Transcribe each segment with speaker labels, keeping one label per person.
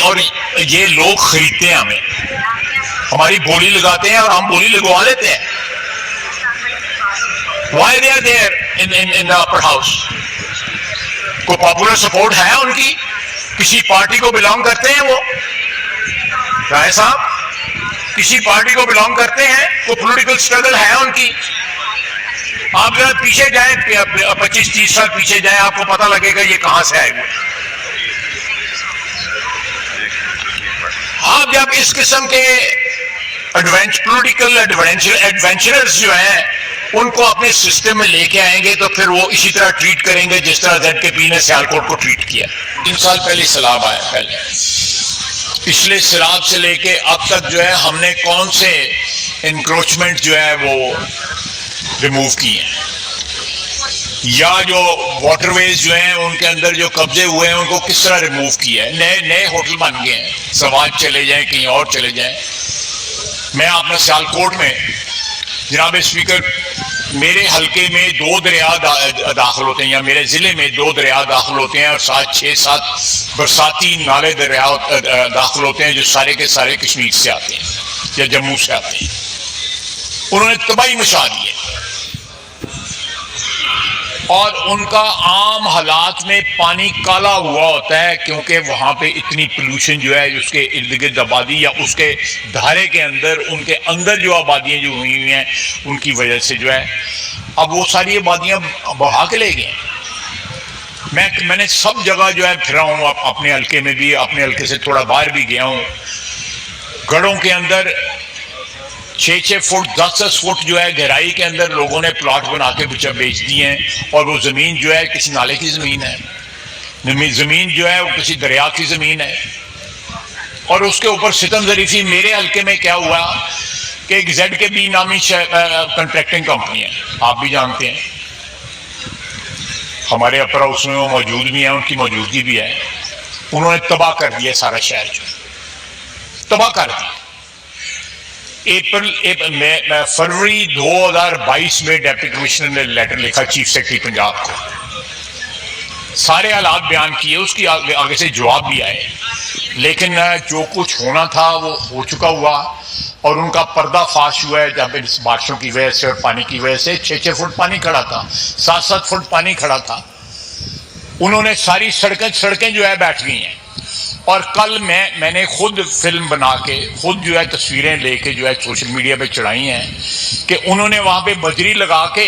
Speaker 1: اور یہ لوگ خریدتے ہیں ہمیں, ہماری بولی لگاتے ہیں اور ہم بولی لگوا لیتے ہیں. Why they are there in the upper house? کوئی پاپولر سپورٹ ہے ان کی؟ کسی پارٹی کو بلانگ کرتے ہیں وہ رائے صاحب؟ کسی پارٹی کو بلانگ کرتے ہیں؟ کوئی پولیٹیکل اسٹرگل ہے ان کی؟ آپ ذرا پیچھے جائیں, 25-30 سال پیچھے جائیں, آپ کو پتہ لگے گا یہ کہاں سے آئے گا. آپ جب اس قسم کے پولیٹیکل ایڈونچررز جو ہیں ان کو اپنے سسٹم میں لے کے آئیں گے تو پھر وہ اسی طرح ٹریٹ کریں گے جس طرح ZKP نے سیالکوٹ کو ٹریٹ کیا. 3 سال پہلے سیلاب آیا, پہلے پچھلے سیلاب سے لے کے اب تک جو ہے ہم نے کون سے انکروچمنٹ جو ہے وہ ریموو کیے ہیں, یا جو واٹر ویز جو ہیں ان کے اندر جو قبضے ہوئے ہیں ان کو کس طرح ریموو کیا ہے. نئے ہوٹل بن گئے ہیں, سواج چلے جائیں, کہیں اور چلے جائیں. میں اپنا سیالکوٹ میں جناب اسپیکر, میرے حلقے میں 2 دریا داخل ہوتے ہیں, یا میرے ضلع میں 2 دریا داخل ہوتے ہیں اور 6-7 برساتی نالے دریا داخل ہوتے ہیں جو سارے کے سارے کشمیر سے آتے ہیں یا جموں سے آتے ہیں. انہوں نے تباہی مچا دی ہے اور ان کا عام حالات میں پانی کالا ہوا ہوتا ہے کیونکہ وہاں پہ اتنی پولوشن جو ہے اس کے ارد گرد آبادی یا اس کے دھارے کے اندر, ان کے اندر جو آبادیاں جو ہوئی ہوئی ہیں ان کی وجہ سے جو ہے اب وہ ساری آبادیاں بہا کے لے گئے. میں نے سب جگہ جو ہے پھرا ہوں, اپنے حلقے میں بھی, اپنے حلقے سے تھوڑا باہر بھی گیا ہوں. گڑھوں کے اندر 6-6 فٹ 10-10 فٹ جو ہے گہرائی کے اندر لوگوں نے پلاٹ بنا کے بیچ دیے ہیں, اور وہ زمین جو ہے کسی نالے کی زمین ہے, زمین جو ہے وہ کسی دریا کی زمین ہے. اور اس کے اوپر ستم ظریفی. میرے حلقے میں کیا ہوا کہ ایک ZKP نامی کنٹریکٹنگ کمپنی ہے, آپ بھی جانتے ہیں, ہمارے اپر ہاؤس میں وہ موجود بھی ہیں, ان کی موجودگی بھی ہے. انہوں نے تباہ کر دیا سارا شہر, جو تباہ کر دیا. فروری 2022 میں ڈپٹی کمشنر نے لیٹر لکھا چیف سیکرٹری پنجاب کو, سارے حالات بیان کیے, اس کی آگے سے جواب بھی آئے, لیکن جو کچھ ہونا تھا وہ ہو چکا ہوا. اور ان کا پردہ فاش ہوا ہے جب اس بارشوں کی وجہ سے اور پانی کی وجہ سے 6-6 فٹ پانی کھڑا تھا, 7-7 فٹ پانی کھڑا تھا. انہوں نے ساری سڑکیں جو ہے بیٹھ گئی ہیں. اور کل میں نے خود فلم بنا کے, خود جو ہے تصویریں لے کے جو ہے سوشل میڈیا پہ چڑھائی ہیں کہ انہوں نے وہاں پہ بجری لگا کے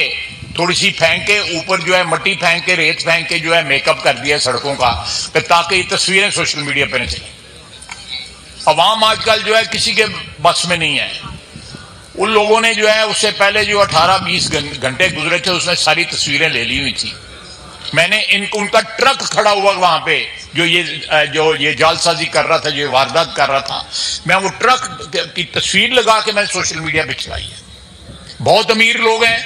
Speaker 1: تھوڑی سی پھینک کے اوپر جو ہے مٹی پھینک کے ریت پھینک کے جو ہے میک اپ کر دیا سڑکوں کا, تاکہ یہ تصویریں سوشل میڈیا پہ نہ چلیں. عوام آج کل جو ہے کسی کے بس میں نہیں ہے. ان لوگوں نے جو ہے اس سے پہلے جو 18-20 گھنٹے گزرے تھے اس میں ساری تصویریں لے لی ہوئی تھی. میں نے ان کا ٹرک کھڑا ہوا وہاں پہ جو یہ جال سازی کر رہا تھا, جو واردات کر رہا تھا, میں وہ ٹرک کی تصویر لگا کے میں سوشل میڈیا پہ چلائی ہے. بہت امیر لوگ ہیں,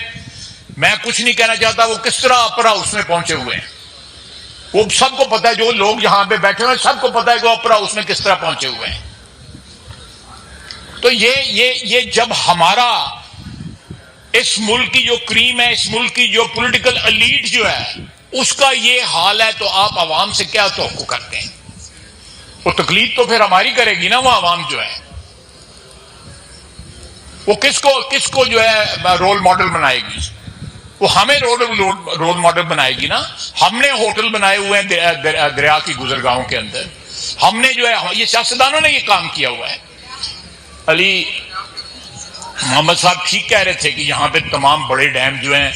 Speaker 1: میں کچھ نہیں کہنا چاہتا وہ کس طرح اپر ہاؤس میں پہنچے ہوئے ہیں. وہ سب کو پتا ہے, جو لوگ یہاں پہ بیٹھے ہوئے ہیں سب کو پتا ہے کہ وہ اپر ہاؤس میں کس طرح پہنچے ہوئے ہیں. تو یہ جب ہمارا اس ملک کی جو کریم ہے, اس ملک کی جو پولیٹیکل ایلیٹ جو ہے اس کا یہ حال ہے, تو آپ عوام سے کیا توقع کرتے ہیں؟ وہ تکلیف تو پھر ہماری کرے گی نا. وہ عوام جو ہے وہ کس کو جو ہے رول ماڈل بنائے گی؟ وہ ہمیں رول ماڈل بنائے گی نا. ہم نے ہوٹل بنائے ہوئے ہیں دریا کی گزرگاہوں کے اندر, ہم نے جو ہے, یہ سیاستدانوں نے یہ کام کیا ہوا ہے. علی محمد صاحب ٹھیک کہہ رہے تھے کہ یہاں پہ تمام بڑے ڈیم جو ہیں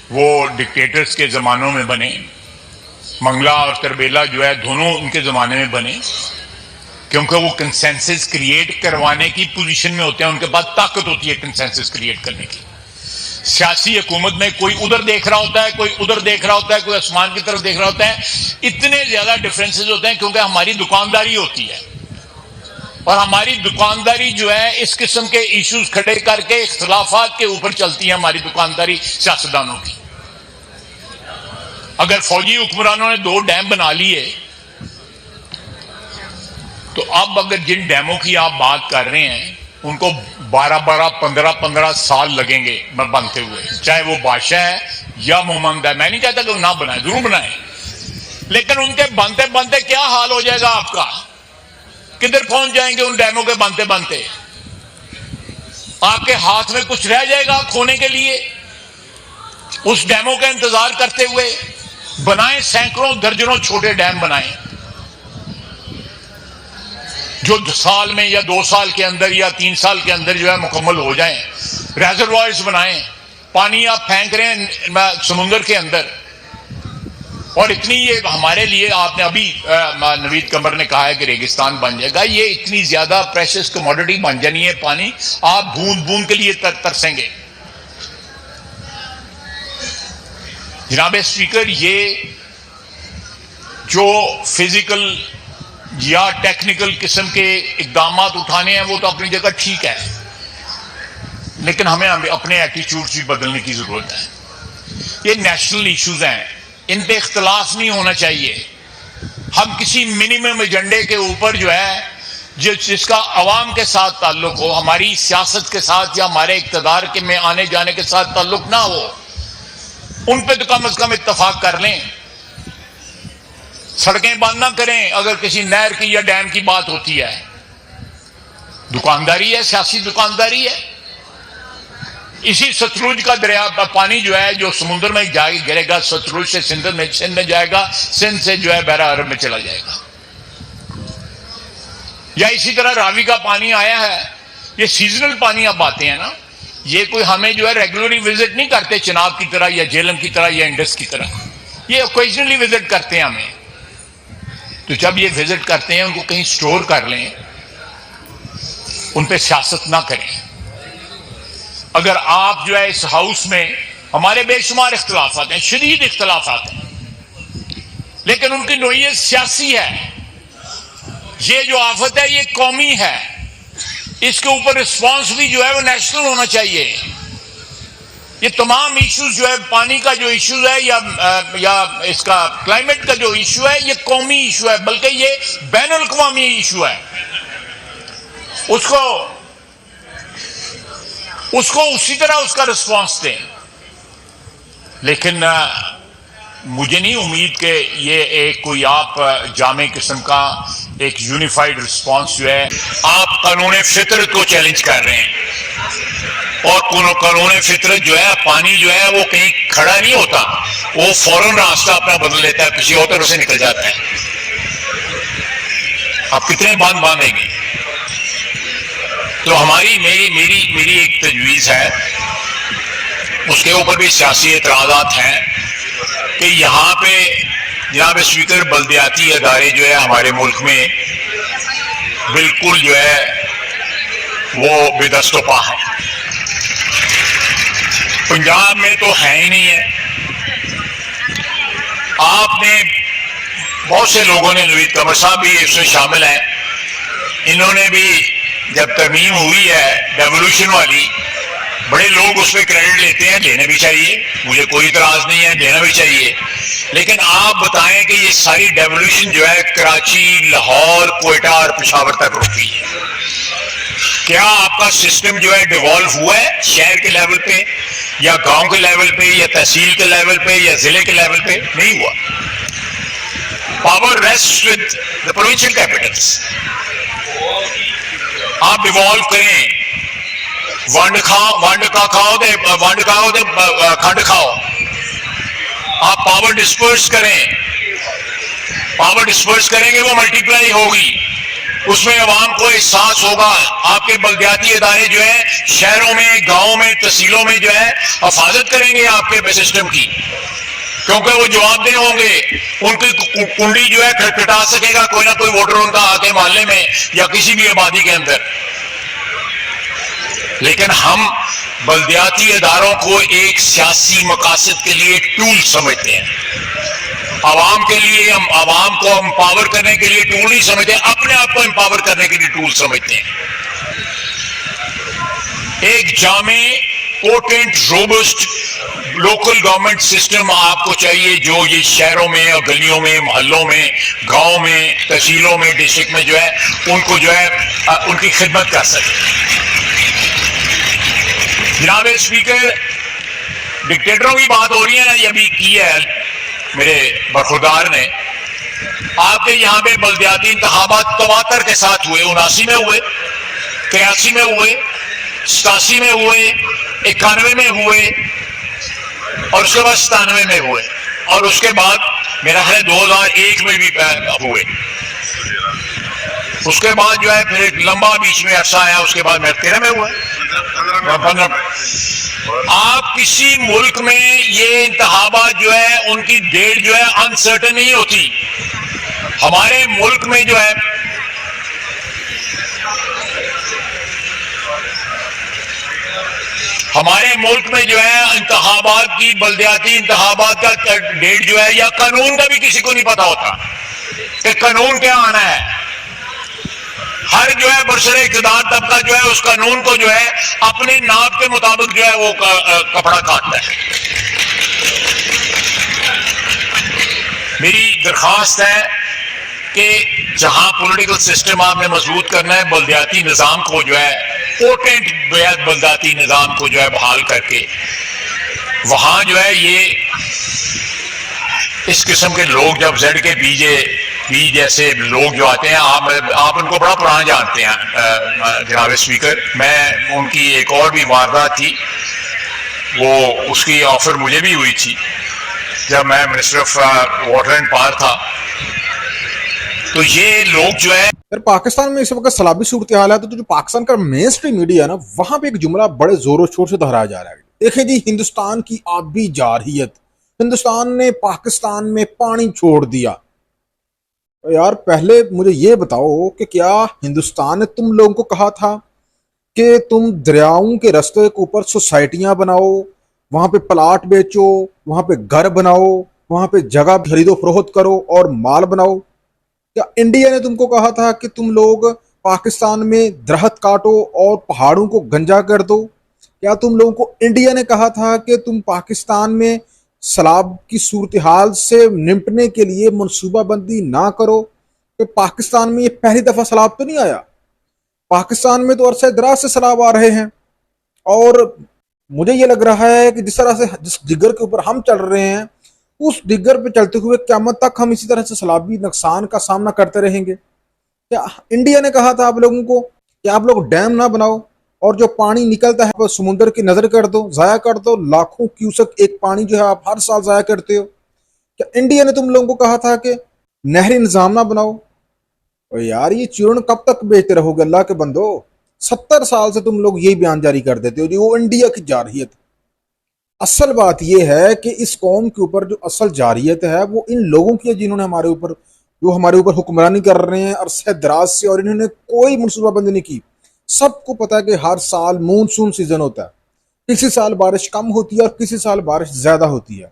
Speaker 1: وہ ڈکٹیٹرز کے زمانوں میں بنے. منگلا اور تربیلا جو ہے دونوں ان کے زمانے میں بنے, کیونکہ وہ کنسنسس کریٹ کروانے کی پوزیشن میں ہوتے ہیں, ان کے پاس طاقت ہوتی ہے کنسنسس کریٹ کرنے کی. سیاسی حکومت میں کوئی ادھر دیکھ رہا ہوتا ہے, کوئی ادھر دیکھ رہا ہوتا ہے, کوئی آسمان کی طرف دیکھ رہا ہوتا ہے. اتنے زیادہ ڈفرینسز ہوتے ہیں کیونکہ ہماری دکانداری ہوتی ہے, اور ہماری دکانداری جو ہے اس قسم کے ایشوز کھڑے کر کے اختلافات کے اوپر چلتی ہے ہماری دکانداری سیاستدانوں کی. اگر فوجی حکمرانوں نے 2 ڈیم بنا لیے تو اب اگر جن ڈیموں کی آپ بات کر رہے ہیں ان کو 12-15 سال لگیں گے بنتے ہوئے, چاہے وہ بادشاہ ہے یا محمد ہے. میں نہیں کہتا کہ وہ نہ بنائے, ضرور بنائے, لیکن ان کے بنتے کیا حال ہو جائے گا آپ کا. کدھر پہنچ جائیں گے ان ڈیموں کے بنتے بنتے؟ آپ کے ہاتھ میں کچھ رہ جائے گا کھونے کے لیے؟ اس ڈیموں کا انتظار کرتے ہوئے بنائیں، سینکڑوں درجنوں چھوٹے ڈیم بنائیں جو سال میں یا 2 سال کے اندر یا 3 سال کے اندر جو ہے مکمل ہو جائیں. ریزروائرز بنائیں، پانی آپ پھینک رہے ہیں سمندر کے اندر، اور اتنی یہ ہمارے لیے، آپ نے ابھی نوید قمر نے کہا ہے کہ ریگستان بن جائے گا، یہ اتنی زیادہ پریشس کموڈٹی بن جانی ہے پانی، آپ بوند بوند کے لیے ترسیں گے. جناب اسپیکر، یہ جو فزیکل یا ٹیکنیکل قسم کے اقدامات اٹھانے ہیں وہ تو اپنی جگہ ٹھیک ہے، لیکن ہمیں اپنے ایٹیچیوڈ بھی بدلنے کی ضرورت ہے. یہ نیشنل ایشوز ہیں، ان پہ اختلاف نہیں ہونا چاہیے. ہم کسی منیمم ایجنڈے کے اوپر جو ہے جس کا عوام کے ساتھ تعلق ہو، ہماری سیاست کے ساتھ یا ہمارے اقتدار کے میں آنے جانے کے ساتھ تعلق نہ ہو، ان پہ تو کم از کم اتفاق کر لیں. سڑکیں بند نہ کریں اگر کسی نہر کی یا ڈیم کی بات ہوتی ہے. دکانداری ہے، سیاسی دکانداری ہے. اسی ستلج کا دریا پانی جو ہے جو سمندر میں جائے گرے گا، ستلج سے سندھ میں جائے گا، سندھ سے جو ہے بحیرہ عرب میں چلا جائے گا. یا اسی طرح راوی کا پانی آیا ہے، یہ سیزنل پانی اب آتے ہیں نا، یہ کوئی ہمیں جو ہے ریگولرلی وزٹ نہیں کرتے چناب کی طرح یا جہلم کی طرح یا انڈس کی طرح، یہ اوکیجنلی وزٹ کرتے ہیں ہمیں. تو جب یہ وزٹ کرتے ہیں ان کو کہیں سٹور کر لیں، ان پہ سیاست نہ کریں. اگر آپ جو ہے اس ہاؤس میں، ہمارے بے شمار اختلافات ہیں، شدید اختلافات ہیں، لیکن ان کی نوعیت سیاسی ہے. یہ جو آفت ہے یہ قومی ہے، اس کے اوپر رسپانس بھی جو ہے وہ نیشنل ہونا چاہیے. یہ تمام ایشوز جو ہے، پانی کا جو ایشوز ہے یا اس کا کلائمیٹ کا جو ایشو ہے، یہ قومی ایشو ہے، بلکہ یہ بین الاقوامی ایشو ہے. اس کو اسی طرح اس کا رسپانس دیں. لیکن مجھے نہیں امید کہ یہ ایک کوئی آپ جامع قسم کا ایک یونیفائڈ رسپانس جو ہے. آپ قانون فطرت کو چیلنج کر رہے ہیں، اور قانون فطرت جو ہے، پانی جو ہے وہ کہیں کھڑا نہیں ہوتا، وہ فوراً راستہ اپنا بدل لیتا ہے، کسی اور طرف سے نکل جاتا ہے. آپ کتنے باندھیں گے؟ تو میری ایک تجویز ہے، اس کے اوپر بھی سیاسی اعتراضات ہیں کہ یہاں پہ جناب اسپیکر بلدیاتی ادارے جو ہے ہمارے ملک میں بالکل جو ہے وہ بے دست و پا ہے. پنجاب میں تو ہے ہی نہیں ہے. آپ نے بہت سے لوگوں نے، نوید قمر صاحب بھی اس میں شامل ہیں، انہوں نے بھی جب ترمیم ہوئی ہے ڈیولوشن والی، بڑے لوگ اس پہ کریڈٹ لیتے ہیں، لینا بھی چاہیے، مجھے کوئی اعتراض نہیں ہے، لینا بھی چاہیے. لیکن آپ بتائیں کہ یہ ساری ڈیولوشن جو ہے کراچی، لاہور، کوئٹہ اور پشاور تک رکی ہے. کیا آپ کا سسٹم جو ہے ڈیوالو ہوا ہے شہر کے لیول پہ یا گاؤں کے لیول پہ یا تحصیل کے لیول پہ یا ضلع کے لیول پہ؟ نہیں ہوا. Power rest with the provincial capitals. آپ ایوالو کریں، ونڈ کھاؤ دے کھنڈ کھاؤ. آپ پاور ڈسپرس کریں، پاور ڈسپرس کریں گے وہ ملٹی پلائی ہوگی. اس میں عوام کو احساس ہوگا. آپ کے بلدیاتی ادارے جو ہیں شہروں میں، گاؤں میں، تحصیلوں میں جو ہے حفاظت کریں گے آپ کے سسٹم کی، کیونکہ وہ جواب دہ ہوں گے. ان کی کنڈی جو ہے کھٹکھٹا سکے گا کوئی نہ کوئی ووٹر ان کا آ کے محلے میں یا کسی بھی آبادی کے اندر. لیکن ہم بلدیاتی اداروں کو ایک سیاسی مقاصد کے لیے ٹول سمجھتے ہیں. عوام کے لیے، ہم عوام کو امپاور کرنے کے لیے ٹول نہیں سمجھتے، اپنے آپ کو امپاور کرنے کے لیے ٹول سمجھتے ہیں. ایک جامع، potent, robust local government system آپ کو چاہیے جو یہ شہروں میں، گلیوں میں، محلوں میں، گاؤں میں، تحصیلوں میں، ڈسٹرکٹ میں جو ہے ان کو جو ہے ان کی خدمت کر سکے. جناب اسپیکر، ڈکٹیٹروں کی بات ہو رہی ہے نا، یہ ابھی کی ہے میرے برخوردار نے. آپ کے یہاں پہ بلدیاتی انتخابات 73 کے ساتھ ہوئے، 79 میں ہوئے، 83 میں ہوئے، 87 میں ہوئے، 91 میں ہوئے، اور اس کے بعد 97 میں ہوئے، اور اس کے بعد میرا خیال 2001 میں بھی ہوئے۔ اس کے بعد جو ہے پھر ایک لمبا بیچ میں عرصہ آیا، اس کے بعد میرا 13 میں ہوا، 15 میں۔ آپ کسی ملک میں یہ انتخابات جو ہے ان کی ڈیٹ جو ہے انسرٹن نہیں ہوتی۔ ہمارے ملک میں جو ہے انتخابات کی، بلدیاتی انتخابات کا ڈیٹ جو ہے یا قانون کا بھی کسی کو نہیں پتا ہوتا کہ قانون کیا آنا ہے۔ ہر جو ہے برسر اقتدار طبقہ جو ہے اس قانون کو جو ہے اپنے ناپ کے مطابق جو ہے وہ کپڑا کاٹتا ہے۔ میری درخواست ہے کہ جہاں پولیٹیکل سسٹم آپ نے مضبوط کرنا ہے، بلدیاتی نظام کو جو ہے پوٹنٹ بلدیاتی نظام کو جو ہے بحال کر کے وہاں جو ہے یہ اس قسم کے لوگ جب زیڈ کے بی جیسے لوگ جو آتے ہیں، آپ ان کو بڑا پرانا جانتے ہیں جناب اسپیکر۔ میں ان کی ایک اور بھی واردات تھی، وہ اس کی آفر مجھے بھی ہوئی تھی جب میں minister of water and power تھا، تو یہ لوگ جو ہے
Speaker 2: پاکستان میں اس وقت سیلابی صورتحال ہے، تو جو پاکستان کا مین اسٹریم میڈیا ہے نا، وہاں پہ ایک جملہ بڑے زور و شور سے دہرایا جا رہا ہے۔ دیکھیں جی، ہندوستان کی آبی جارحیت، ہندوستان نے پاکستان میں پانی چھوڑ دیا۔ یار پہلے مجھے یہ بتاؤ کہ کیا ہندوستان نے تم لوگوں کو کہا تھا کہ تم دریاؤں کے رستے کے اوپر سوسائٹیاں بناؤ، وہاں پہ پلاٹ بیچو، وہاں پہ گھر بناؤ، وہاں پہ جگہ خرید و فروخت کرو اور مال بناؤ؟ کیا انڈیا نے تم کو کہا تھا کہ تم لوگ پاکستان میں درخت کاٹو اور پہاڑوں کو گنجا کر دو؟ کیا تم لوگوں کو انڈیا نے کہا تھا کہ تم پاکستان میں سیلاب کی صورتحال سے نمٹنے کے لیے منصوبہ بندی نہ کرو؟ کہ پاکستان میں یہ پہلی دفعہ سیلاب تو نہیں آیا، پاکستان میں تو عرصہ دراز سے سیلاب آ رہے ہیں، اور مجھے یہ لگ رہا ہے کہ جس طرح سے جس ڈگر کے اوپر ہم چل رہے ہیں، اس ڈگر پہ چلتے ہوئے قیامت تک ہم اسی طرح سے سیلابی نقصان کا سامنا کرتے رہیں گے۔ کیا انڈیا نے کہا تھا آپ لوگوں کو کہ آپ لوگ ڈیم نہ بناؤ اور جو پانی نکلتا ہے وہ سمندر کی نظر کر دو، ضائع کر دو، لاکھوں کیوسک ایک پانی جو ہے آپ ہر سال ضائع کرتے ہو؟ کیا انڈیا نے تم لوگوں کو کہا تھا کہ نہری نظام نہ بناؤ؟ یار یہ چورن کب تک بیچتے رہو گے اللہ کے بندو؟ 70 سال سے تم لوگ یہی بیان جاری کر دیتے ہو جی وہ انڈیا کی جارحیت۔ اصل بات یہ ہے کہ اس قوم کے اوپر جو اصل جارحیت ہے وہ ان لوگوں کی ہے جنہوں نے ہمارے اوپر حکمرانی کر رہے ہیں عرصہ دراز سے، اور انہوں نے کوئی منصوبہ بندی نہیں کی۔ سب کو پتا ہے کہ ہر سال مونسون سیزن ہوتا ہے، کسی سال بارش کم ہوتی ہے اور کسی سال بارش زیادہ ہوتی ہے،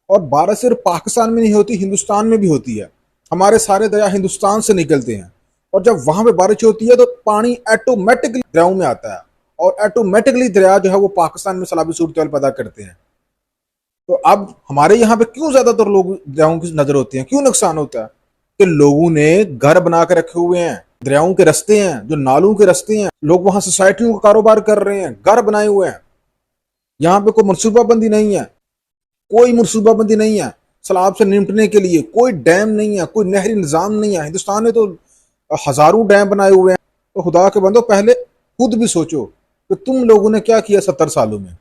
Speaker 2: اور بارش صرف پاکستان میں نہیں ہوتی، ہندوستان میں بھی ہوتی ہے۔ ہمارے سارے دریا ہندوستان سے نکلتے ہیں، اور جب وہاں پہ بارش ہوتی ہے تو پانی ایٹومیٹکلی دریاؤں میں آتا ہے، اور ایٹومیٹکلی دریا جو ہے وہ پاکستان میں سیلابی صورتحال پیدا کرتے ہیں۔ تو اب ہمارے یہاں پہ کیوں زیادہ تر لوگ دریاؤں کی نظر ہوتے ہیں، کیوں نقصان ہوتا ہے؟ کہ لوگوں نے گھر بنا کے رکھے ہوئے ہیں، دریاؤں کے رستے ہیں جو نالوں کے رستے ہیں، لوگ وہاں سوسائٹیوں کا کاروبار کر رہے ہیں، گھر بنائے ہوئے ہیں، یہاں پہ کوئی منصوبہ بندی نہیں ہے، کوئی منصوبہ بندی نہیں ہے سیلاب سے نمٹنے کے لیے، کوئی ڈیم نہیں ہے، کوئی نہری نظام نہیں ہے۔ ہندوستان نے تو ہزاروں ڈیم بنائے ہوئے ہیں، تو خدا کے بندو پہلے خود بھی سوچو کہ تم لوگوں نے کیا کیا 70 سالوں میں۔